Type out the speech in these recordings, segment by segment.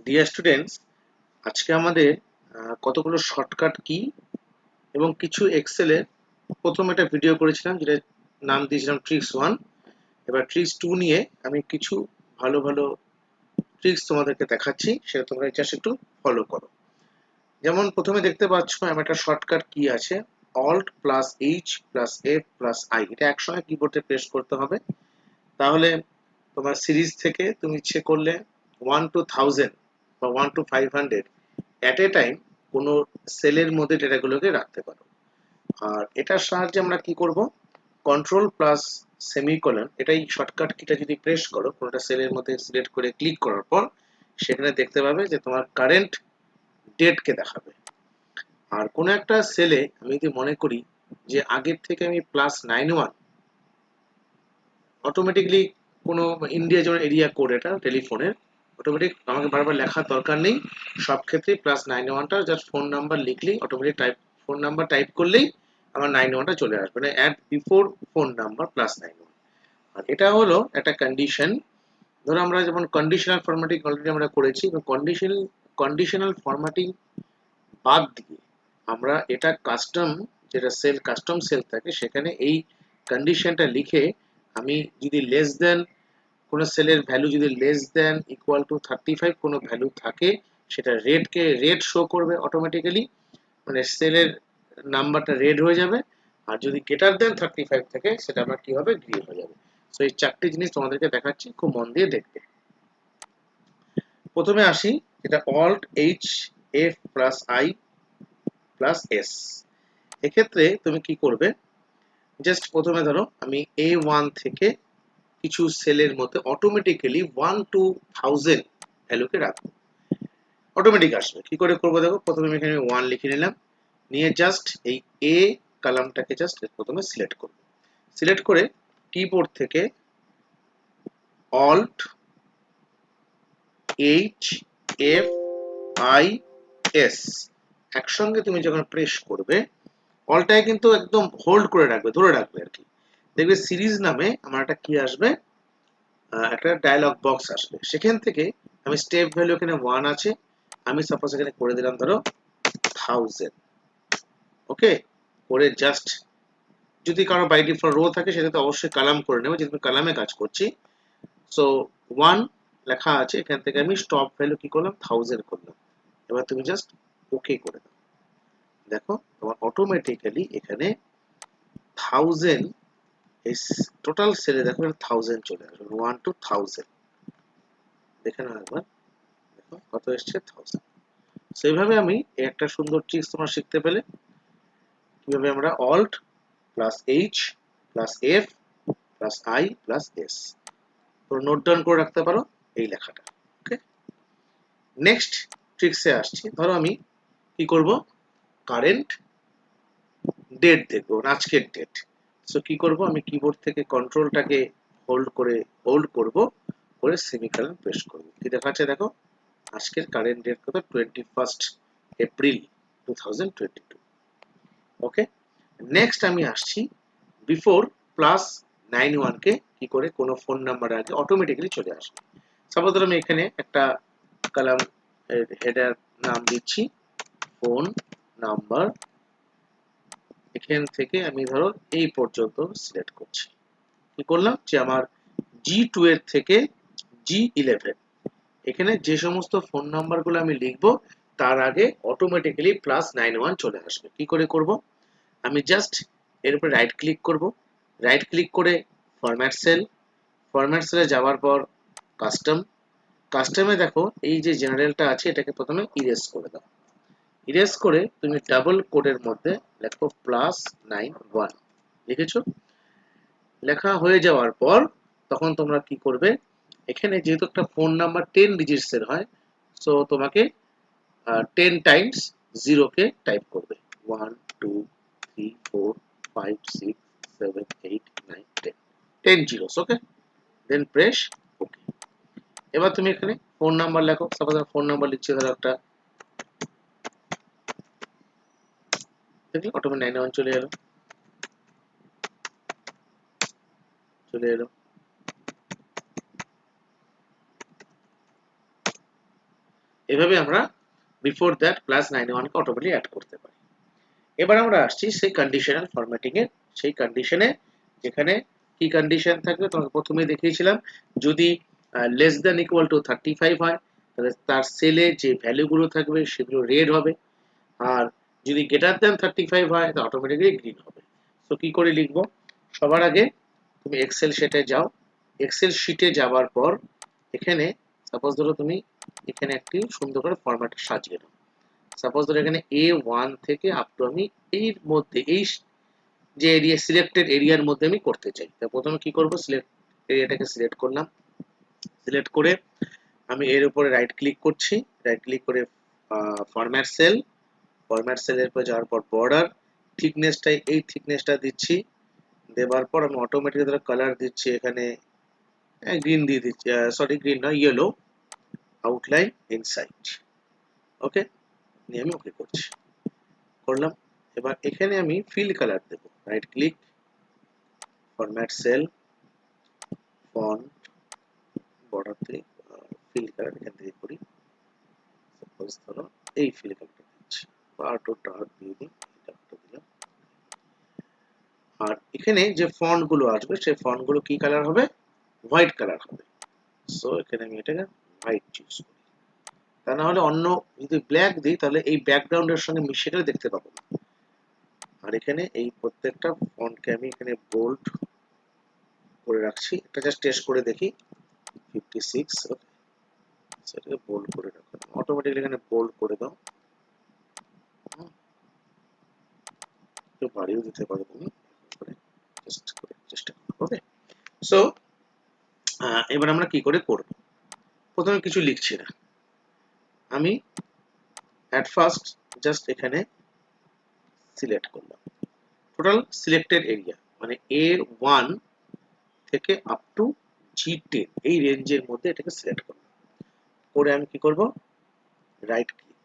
Dear students, আজকে আমাদের কতগুলো শর্টকাট কি এবং কিছু এক্সেলের প্রথম একটা ভিডিও করেছিলাম যেটা নাম দিয়েছিলাম ট্রিক্স 1। এবার ট্রিক্স 2 নিয়ে আমি কিছু ভালো ভালো ট্রিক্স তোমাদেরকে দেখাচ্ছি, সেটা তোমরা জাস্ট একটু ফলো করো। যেমন প্রথমে দেখতে পাচ্ছ আমার একটা শর্টকাট কি আছে, ALT+H+F+I। এটা একসঙ্গে কিবোর্ডে প্রেস করতে হবে, তাহলে তোমার সিরিজ থেকে তুমি ইচ্ছে করলে 1 to 1000 বা 1 to 500 অ্যাট এ টাইম কোনো সেলের মধ্যে ডেটাগুলোকে রাখতে পারো। আর এটার সাহায্যে আমরা কি করব, কন্ট্রোল প্লাস সেমিকোলন, এটাই শর্টকাট কিটা যদি প্রেস করো কোনোটা সেলের মধ্যে সিলেক্ট করে ক্লিক করার পর সেখানে দেখতে পাবে যে তোমার কারেন্ট ডেটকে দেখাবে। আর কোনো একটা সেলে আমি যদি মনে করি যে আগের থেকে আমি +91, অটোমেটিকলি কোনো ইন্ডিয়া যেমন এরিয়া কোড, এটা টেলিফোনের অটোমেটিক আমাকে বারবার লেখার দরকার নেই, সব ক্ষেত্রেই +91টা জাস্ট ফোন নাম্বার লিখলেই অটোমেটিক ফোন নাম্বার টাইপ করলেই আমার 91টা চলে আসবে, মানে অ্যাড বিফোর ফোন নাম্বার +91। আর এটা হলো একটা কন্ডিশন। ধরো আমরা যেমন কন্ডিশনাল ফরম্যাটিং অলরেডি আমরা করেছি, কন্ডিশনাল ফরম্যাটিং বাদ দিয়ে আমরা এটা কাস্টম, যেটা সেল কাস্টম সেল থাকে সেখানে এই কন্ডিশনটা লিখে আমি যদি লেস দেন কোনো সেলের ভ্যালু যদি লেস দেন ইকুয়াল টু 35 কোনো ভ্যালু থাকে, সেটা রেড শো করবে অটোমেটিক্যালি, মানে সেলের নাম্বারটা রেড হয়ে যাবে। আর যদি গ্রেটার দেন 35 থেকে সেটা আমার কি হবে, গ্রিন হয়ে যাবে। সো এই চারটি জিনিস তোমাদেরকে দেখাচ্ছি, খুব মন দিয়ে দেখবে। প্রথমে আসি, এটা ALT+H+F+I+S। এক্ষেত্রে তুমি কি করবে, জাস্ট প্রথমে ধরো আমি A1 থেকে কিছু সেলের মধ্যে অটোমেটিক্যালি 1 to 1000 ভ্যালুকে রাখবো, অটোমেটিক আসবে। কি করে করবো দেখো, প্রথমে আমি এখানে 1 লিখে নিলাম, নিয়ে জাস্ট এই এ কলামটাকে জাস্ট প্রথমে সিলেক্ট করব। সিলেক্ট করে কিবোর্ড থেকে ALT+H+F+I+S একসঙ্গে তুমি যখন প্রেস করবে, অলটাই কিন্তু একদম হোল্ড করে রাখবে, ধরে রাখবে আর কি। দেখবে সিরিজ নামে আমার একটা কি আসবে, একটা ডায়লগ বক্স আসবে। সেখান থেকে আমি স্টেপ ভ্যালু এখানে 1 আছে, আমি সাপোজ এখানে করে দিলাম ধরো 1000। ওকে, করে জাস্ট যদি কারো বাই ডিফল্ট রো থাকে সেটা তো অবশ্যই কালাম করে নেবে, যেহেতু কালামে কাজ করছি। সো 1 লেখা আছে, এখান থেকে আমি স্টপ ভ্যালু কি করলাম, 1000 করলাম। এবার তুমি জাস্ট ওকে করে দাও, দেখো তোমার অটোমেটিক্যালি এখানে 1000, এই টোটাল সেলে দেখো 1000 চলে আসবে, 1 to 1000। দেখে নাও একবার, দেখো কত এসছে, 1000। সেইভাবে আমি একটা সুন্দর ট্রিক্স তোমরা শিখতে পেলে কিভাবে আমরা ALT+H+F+I+S তোমরা নোট ডাউন করে রাখতে পারো এই লেখাটা। ওকে, নেক্সট ট্রিক্সে আসছি। ধরো আমি কি করব, কারেন্ট ডেট দেখবো, আজকের ডেট। সো কি করব, আমি কিবোর্ড থেকে কন্ট্রোলটাকে হোল্ড করব, করে সেমিকোলন প্রেস করব। কি দেখাচ্ছে দেখো, আজকের কারেন্ট ডেট কত, 21 এপ্রিল 2022। ওকে, নেক্সট আমি আসছি বিফোর +91 কে কি করে কোনো ফোন নাম্বার আগে অটোমেটিক্যালি চলে আসবে। সাপোজ ধরো আমি এখানে একটা কলাম হেডার নাম দিচ্ছি ফোন নাম্বার, এখান থেকে আমি ধরো এই পর্যন্ত সিলেক্ট করছি। কি করলাম যে আমার G2 এর থেকে G11, এখানে যে সমস্ত ফোন নাম্বারগুলো আমি লিখবো তার আগে অটোমেটিক্যালি +91 চলে আসবে। কি করে করব, আমি জাস্ট এর উপরে রাইট ক্লিক করব, রাইট ক্লিক করে ফরম্যাট সেলে যাওয়ার পর কাস্টমে দেখো এই যে জেনারেলটা আছে এটাকে প্রথমে ইরেজ করে দাও। ইরেজ করে তুমি ডাবল কোডের মধ্যে লেখো +91, লিখেছো। লেখা হয়ে যাওয়ার পর তখন তোমরা কি করবে, এখানে যেহেতু একটা ফোন নাম্বার 10 ডিজিটস এর হয়, সো তোমাকে 10 টাইমস 0 কে টাইপ করবে, 1 2 3 4 5 6 7 8 9 10, 10 জিরোস। ওকে, দেন প্রেস ওকে। এবার তুমি এখানে ফোন নাম্বার লেখো, সাপোজ ফোন নাম্বার লিখছি ধরো একটা, দেখলে অটোমেটিক 91 চলে এলো, চলে এলো। এভাবে আমরা বিফোর দ্যাট +91 কে অটোমেটিক অ্যাড করতে পারি। এবার আমরা আসছি সেই কন্ডিশনাল ফরম্যাটিং এর সেই কন্ডিশনে, যেখানে কি কন্ডিশন থাকবে তোমাকে প্রথমেই দেখিয়েছিলাম, যদি লেস দ্যান ইকুয়াল টু 35 হয় তাহলে তার সেলে যে ভ্যালুগুলো থাকবে সেগুলো রেড হবে, আর যদি গ্রেটার দ্যান 35 হয় তাহলে অটোমেটিক্যালি গ্রিন হবে। তো কি করে লিখবো? সবার আগে তুমি এক্সেল শিটে যাও, এক্সেল শিটে যাওয়ার পর এখানে সাপোজ ধরো তুমি এখানে একটি সুন্দর করে ফরম্যাট সাজিয়ে নাও। সাপোজ ধরো এখানে A1 থেকে আপ টু আমি এর মধ্যে এই যে এরিয়া সিলেক্টেড এরিয়ার মধ্যে আমি করতে চাই। তা প্রথমে কি করব, সিলেক্ট এরিয়াটাকে সিলেক্ট করলাম, সিলেক্ট করে আমি এর উপরে রাইট ক্লিক করছি, রাইট ক্লিক করে ফরম্যাট সেল, ফরম্যাট সেলের পর যাওয়ার পর বর্ডার থিকনেসটাই এই থিকনেসটা দিচ্ছি, দেওয়ার পর আমি অটোমেটিক ধরো কালার দিচ্ছি এখানে গ্রিন দিয়ে দিচ্ছি, সরি গ্রিন নয় ইয়েলো, আউটলাইন ইনসাইড। ওকে, নিয়ে আমি ওকে করছি, করলাম। এবার এখানে আমি ফিল কালার দেব, right click, format cell, font, border থেকে ফিল কালার এখান থেকে করি, সাপোজ ধরো এই ফিল কালারটা দিচ্ছি, বা একটু ডার্ক দিয়ে দিই, এটা একটু দিলাম। আর এখানে যে ফন্ট গুলো আসবে সেই ফন্ট গুলো কি কালার হবে? হোয়াইট কালার হবে। সো এখানে আমি এটাকে হোয়াইট চুজ করি, তা না হলে অন্য যদি ব্ল্যাক দিই তাহলে এই ব্যাকগ্রাউন্ডের সঙ্গে মিশে গেলে দেখতে পাবো না। আর এখানে এই প্রত্যেকটা ফন্টকে আমি এখানে বোল্ড করে রাখছি, এটা জাস্ট টেস্ট করে দেখি 56, ওকে সেটাকে বোল্ড করে রাখো, অটোমেটিক্যালি এখানে বোল্ড করে দাও, একটু বাড়িয়েও দিতে পারো তুমি, জাস্ট করে চেষ্টা করো। ওকে, সো এবার আমরা কি করে করব? প্রথমে কিছু লিখছি না, আমি অ্যাট ফার্স্ট জাস্ট এখানে সিলেক্ট করলাম টোটাল সিলেক্টেড এরিয়া, মানে A1 থেকে আপ টু G10 এই রেঞ্জের মধ্যে এটাকে সিলেক্ট করলাম, করে আমি কি করব, রাইট ক্লিক,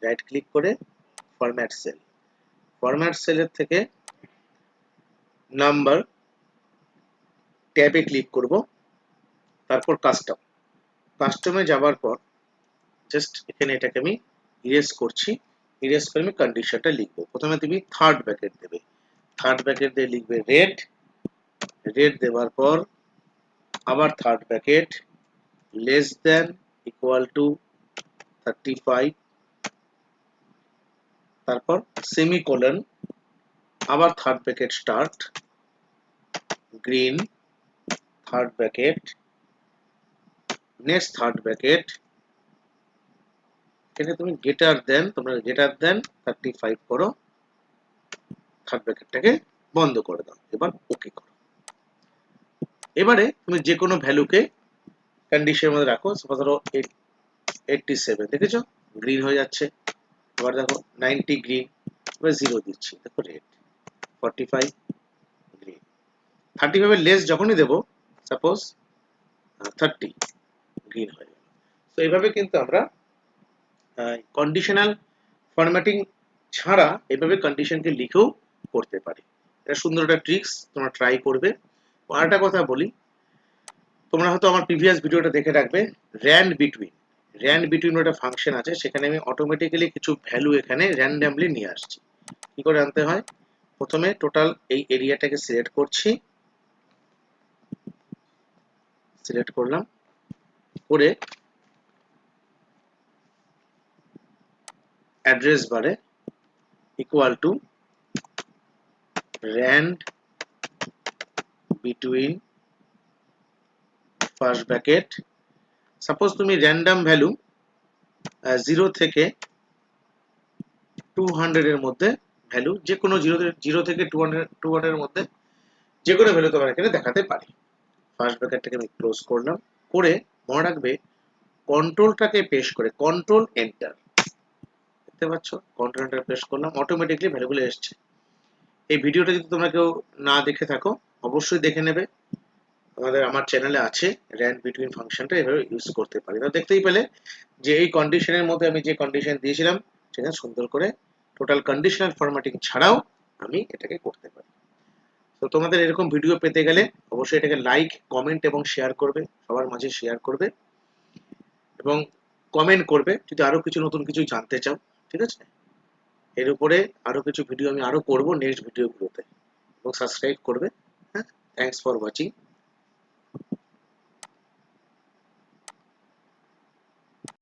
রাইট ক্লিক করে ফরম্যাট সেল, ফরম্যাট সেলের থেকে নাম্বার ট্যাবে ক্লিক করব, তারপর কাস্টম, কাস্টমে যাওয়ার পর জাস্ট এখানে এটাকে আমি ইরেজ করছি, ইরেজ করে আমি কন্ডিশনটা লিখবো। প্রথমে তুমি থার্ড ব্র্যাকেট দেবে, থার্ড ব্র্যাকেট দিয়ে লিখবে রেড, রেড দেওয়ার পর আবার third bracket less than equal to 35, তারপর সেমিকোলন, আবার third bracket start, green, third bracket, next third bracket, এখানে তুমি গ্রেটার দেন, তোমরা গ্রেটার দেন 35 করো, থার্ড ব্র্যাকেটটাকে বন্ধ করে দাও, এবার ওকে করো। এবারে তুমি যে কোনো ভ্যালুকে কন্ডিশনের মধ্যে রাখো, সাপোজ ধরো 87, দেখেছো গ্রিন হয়ে যাচ্ছে, এবার দেখো 90 গ্রিন, এবার 0 দিচ্ছি, দেখো রেড, 45 গ্রিন, 35 এর লেস যখনই দেবো, সাপোজ 30 গ্রিন হয়ে গেল। তো এইভাবে কিন্তু আমরা কন্ডিশনাল ফরম্যাটিং ছাড়া এভাবে কন্ডিশনকে লিখেও করতে পারি। এটা সুন্দর একটা ট্রিক্স, তোমরা ট্রাই করবে। আর একটা কথা বলি, তোমরা হয়তো আমার প্রিভিয়াস ভিডিওটা দেখে রাখবে, র্যান্ড বিটুইন, র্যান্ড বিটুইন একটা ফাংশন আছে, সেখানে আমি অটোমেটিক্যালি কিছু ভ্যালু এখানে র্যান্ডমলি নিয়ে আসছি। কি করে আনতে হয়? প্রথমে টোটাল এই এরিয়াটাকে সিলেক্ট করছি, সিলেক্ট করলাম, করে অ্যাড্রেস বারে equal to RAND between first bracket, suppose তুমি র্যান্ডম ভ্যালু 0 থেকে 200 এর মধ্যে ভ্যালু, যে কোনো 0 থেকে 200 এর মধ্যে যে কোনো ভ্যালু তোমার এখানে দেখাতে পারি। ফার্স্ট ব্র্যাকেটটাকে আমি ক্লোজ করলাম, করে মনে রাখবে কন্ট্রোলটাকে পেশ করে কন্ট্রোল এন্টার, দেখতে পাচ্ছ কন্ট্রোল এন্টার পেশ করলাম, অটোমেটিকলি ভ্যালুগুলো এসছে। এই ভিডিওটা যদি তোমরা কেউ না দেখে থাকো অবশ্যই দেখে নেবে, আমার চ্যানেলে আছে র্যান্ড বিটুইন ফাংশনটা এভাবে ইউজ করতে পারি। তো দেখতেই পেলে যে এই কন্ডিশনের মধ্যে আমি যে কন্ডিশন দিয়েছিলাম সেটা সুন্দর করে টোটাল কন্ডিশনাল ফরম্যাটিং ছাড়াও আমি এটাকে করতে পারি। তো তোমাদের এরকম ভিডিও পেতে গেলে অবশ্যই এটাকে লাইক, কমেন্ট এবং শেয়ার করবে, সবার মাঝে শেয়ার করবে, এবং কমেন্ট করবে যদি আরো কিছু নতুন কিছু জানতে চাও, ঠিক আছে? এর উপরে আরো কিছু ভিডিও আমি আরো করব নেক্সট ভিডিওগুলোতে, এবং সাবস্ক্রাইব করবে। হ্যাঁ, থ্যাংকস ফর ওয়াচিং।